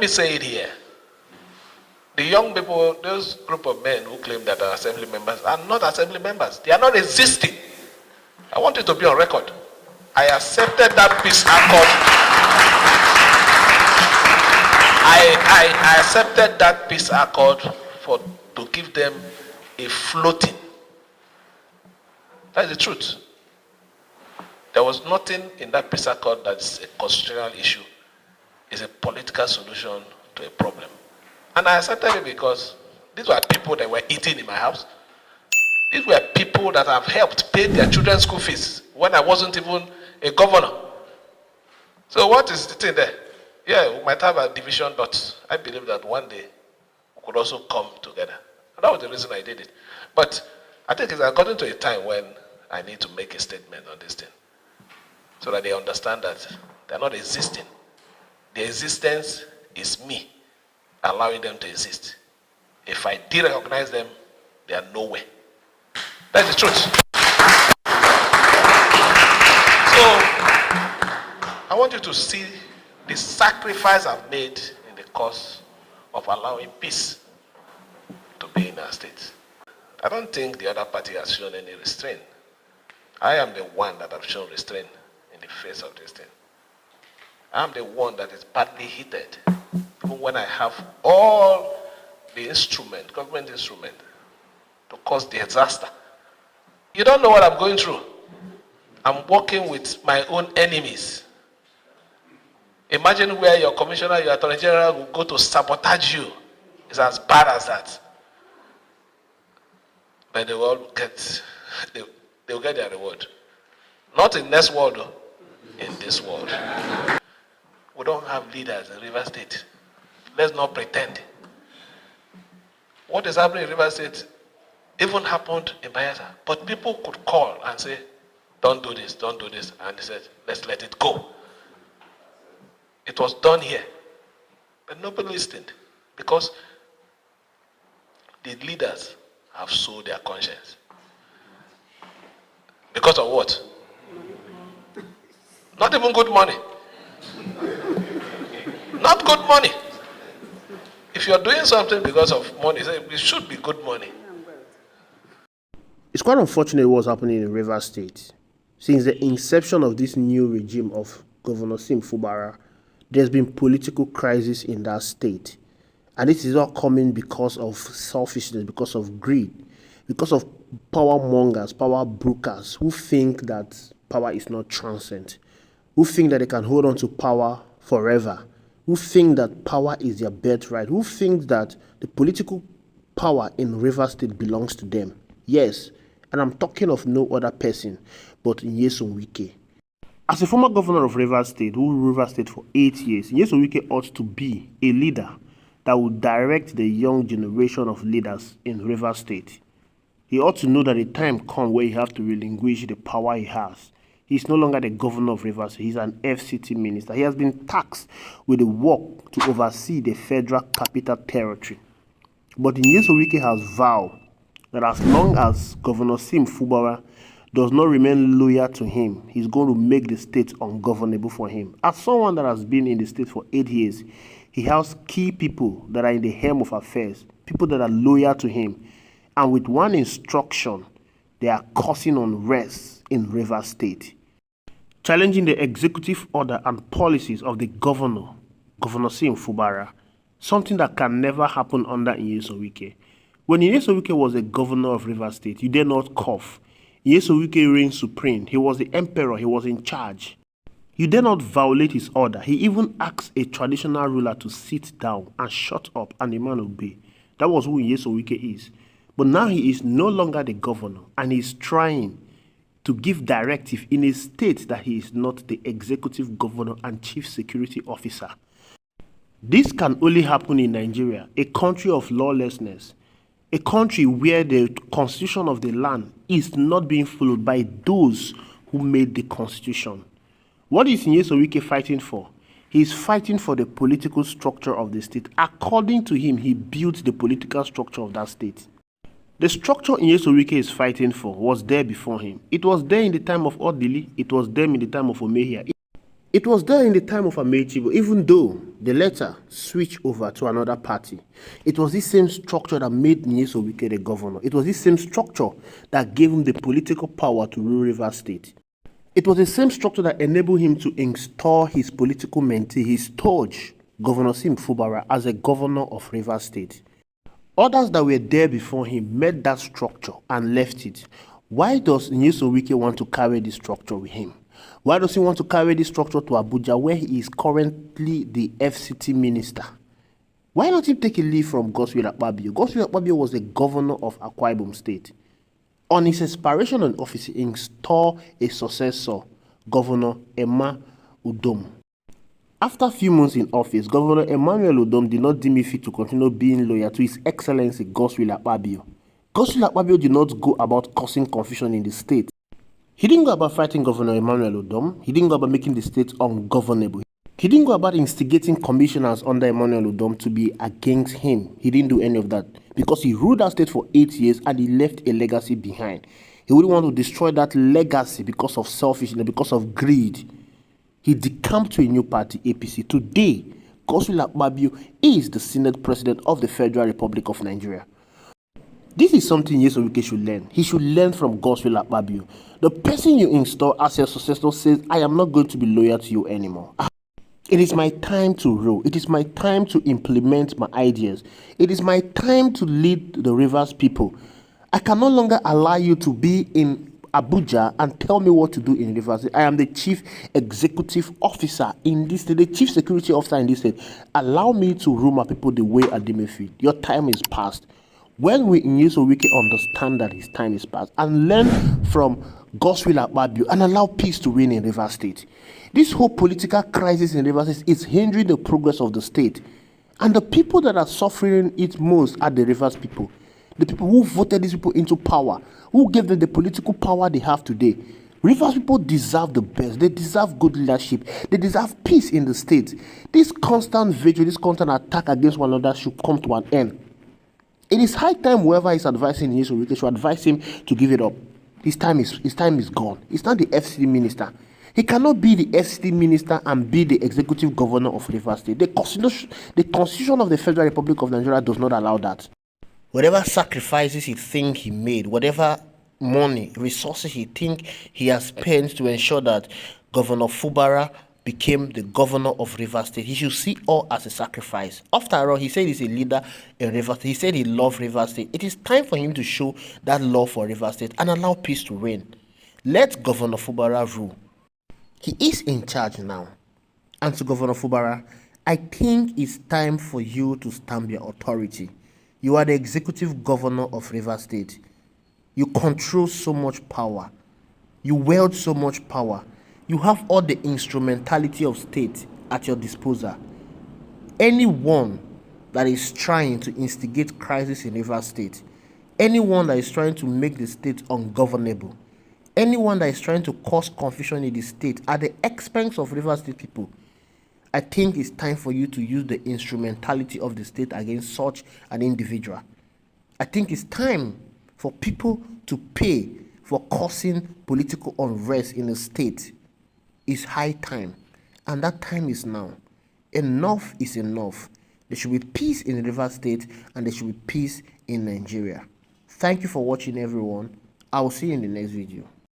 Let me say it here. The young people, those group of men who claim that are assembly members are not assembly members. They are not existing. I want it to be on record. I accepted that peace accord. I accepted that peace accord to give them a floating. That's the truth. There was nothing in that peace accord that's a constitutional issue. It's a political solution to a problem. And I accepted it because these were people that were eating in my house. These were people that have helped pay their children's school fees when I wasn't even a governor. So what is the thing there? Yeah, we might have a division, but I believe that one day we could also come together. And that was the reason I did it. But I think it's according to a time when I need to make a statement on this thing, so that they understand that they're not existing. Their existence is me allowing them to exist. If I de-recognize them, they are nowhere. That's the truth. So, I want you to see the sacrifice I've made in the cause of allowing peace to be in our state. I don't think the other party has shown any restraint. I am the one that have shown restraint in the face of this thing. I'm the one that is badly heated, even when I have all the instrument, government instrument, to cause disaster. You don't know what I'm going through. I'm working with my own enemies. Imagine where your commissioner, your attorney general will go to sabotage you. It's as bad as that. But they will all get, they will get their reward. Not in next world, though. In this world. We don't have leaders in River State. Let's not pretend. What is happening in River State even happened in Bayelsa. But people could call and say, don't do this, don't do this. And they said, let's let it go. It was done here. But nobody listened. Because the leaders have sold their conscience. Because of what? Not even good money. Not good money. If you're doing something because of money, it should be good money. It's quite unfortunate what's happening in Rivers State. Since the inception of this new regime of Governor Sim Fubara, there's been political crisis in that state. And this is all coming because of selfishness, because of greed, because of power mongers, power brokers who think that power is not transient, who think that they can hold on to power forever, who think that power is their birthright, who think that the political power in Rivers State belongs to them. Yes, and I'm talking of no other person but Nyesom Wike. As a former governor of Rivers State, who ruled Rivers State for 8 years, Nyesom Wike ought to be a leader that will direct the young generation of leaders in Rivers State. He ought to know that the time comes where he has to relinquish the power he has. He's no longer the governor of Rivers. He's an FCT minister. He has been tasked with the work to oversee the federal capital territory. But Nyesom Wike has vowed that as long as Governor Sim Fubara does not remain loyal to him, he's going to make the state ungovernable for him. As someone that has been in the state for 8 years, he has key people that are in the helm of affairs, people that are loyal to him. And with one instruction, they are causing unrest in Rivers State, challenging the executive order and policies of the governor, Governor Sim Fubara, something that can never happen under Nyesom Wike. When Nyesom Wike was the governor of Rivers State, you dare not cough. Nyesom Wike reigned supreme. He was the emperor. He was in charge. You dare not violate his order. He even asked a traditional ruler to sit down and shut up, and the man obey. That was who Nyesom Wike is. But now he is no longer the governor, and he is trying to give directive in a state that he is not the executive governor and chief security officer. This can only happen in Nigeria, a country of lawlessness, a country where the constitution of the land is not being followed by those who made the constitution. What is Nyesom Wike fighting for? He is fighting for the political structure of the state. According to him, he built the political structure of that state. The structure Nyesom Wike is fighting for was there before him. It was there in the time of Odili. It was there in the time of Omehia. It was there in the time of Amechibo, even though the letter switched over to another party. It was this same structure that made Nyeso Wike the governor. It was this same structure that gave him the political power to rule Rivers State. It was the same structure that enabled him to install his political mentee, his stooge, Governor Sim Fubara, as a governor of Rivers State. Others that were there before him met that structure and left it. Why does Nyeso Wike want to carry this structure with him? Why does he want to carry this structure to Abuja, where he is currently the FCT minister? Why not he take a leave from Godswill Akpabio? Godswill Akpabio was the governor of Akwa Ibom State. On his expiration in office, he installed a successor, Governor Emma Udom. After a few months in office, Governor Emmanuel Udom did not deem it fit to continue being loyal to His Excellency Godswill Akpabio. Godswill Akpabio did not go about causing confusion in the state. He didn't go about fighting Governor Emmanuel Udom. He didn't go about making the state ungovernable. He didn't go about instigating commissioners under Emmanuel Udom to be against him. He didn't do any of that because he ruled that state for 8 years and he left a legacy behind. He wouldn't want to destroy that legacy because of selfishness, because of greed. He decamped to a new party, APC. Today, Godswill Akpabio is the Senate President of the Federal Republic of Nigeria. This is something Nyeso Wike should learn. He should learn from Godswill Akpabio. The person you install as your successor says, I am not going to be loyal to you anymore. It is my time to rule. It is my time to implement my ideas. It is my time to lead the Rivers people. I can no longer allow you to be in Abuja and tell me what to do in Rivers. I am the chief executive officer in this state, the chief security officer in this state. Allow me to rule my people the way I deem fit. Your time is past. When we in Nyeso Wike understand that his time is past and learn from Godswill Akpabio and allow peace to reign in Rivers State. This whole political crisis in Rivers State is hindering the progress of the state. And the people that are suffering it most are the Rivers people. The people who voted these people into power, who gave them the political power they have today. Rivers people deserve the best. They deserve good leadership. They deserve peace in the state. This constant vigil, this constant attack against one another should come to an end. It is high time whoever is advising Nyeso Wike should advise him to give it up. His time is gone. He's not the FCT minister. He cannot be the FCT minister and be the executive governor of Rivers State. The constitution of the Federal Republic of Nigeria does not allow that. Whatever sacrifices he think he made, whatever money, resources he think he has spent to ensure that Governor Fubara became the governor of Rivers State, he should see all as a sacrifice. After all, he said he's a leader in Rivers State. He said he loved Rivers State. It is time for him to show that love for Rivers State and allow peace to reign. Let Governor Fubara rule. He is in charge now. And to Governor Fubara, I think it's time for you to stamp your authority. You are the executive governor of Rivers State. You control so much power. You wield so much power. You have all the instrumentality of state at your disposal. Anyone that is trying to instigate crisis in Rivers State, anyone that is trying to make the state ungovernable, anyone that is trying to cause confusion in the state at the expense of Rivers State people, I think it's time for you to use the instrumentality of the state against such an individual. I think it's time for people to pay for causing political unrest in the state. It's high time, and that time is now. Enough is enough. There should be peace in the Rivers State, and there should be peace in Nigeria. Thank you for watching, everyone. I will see you in the next video.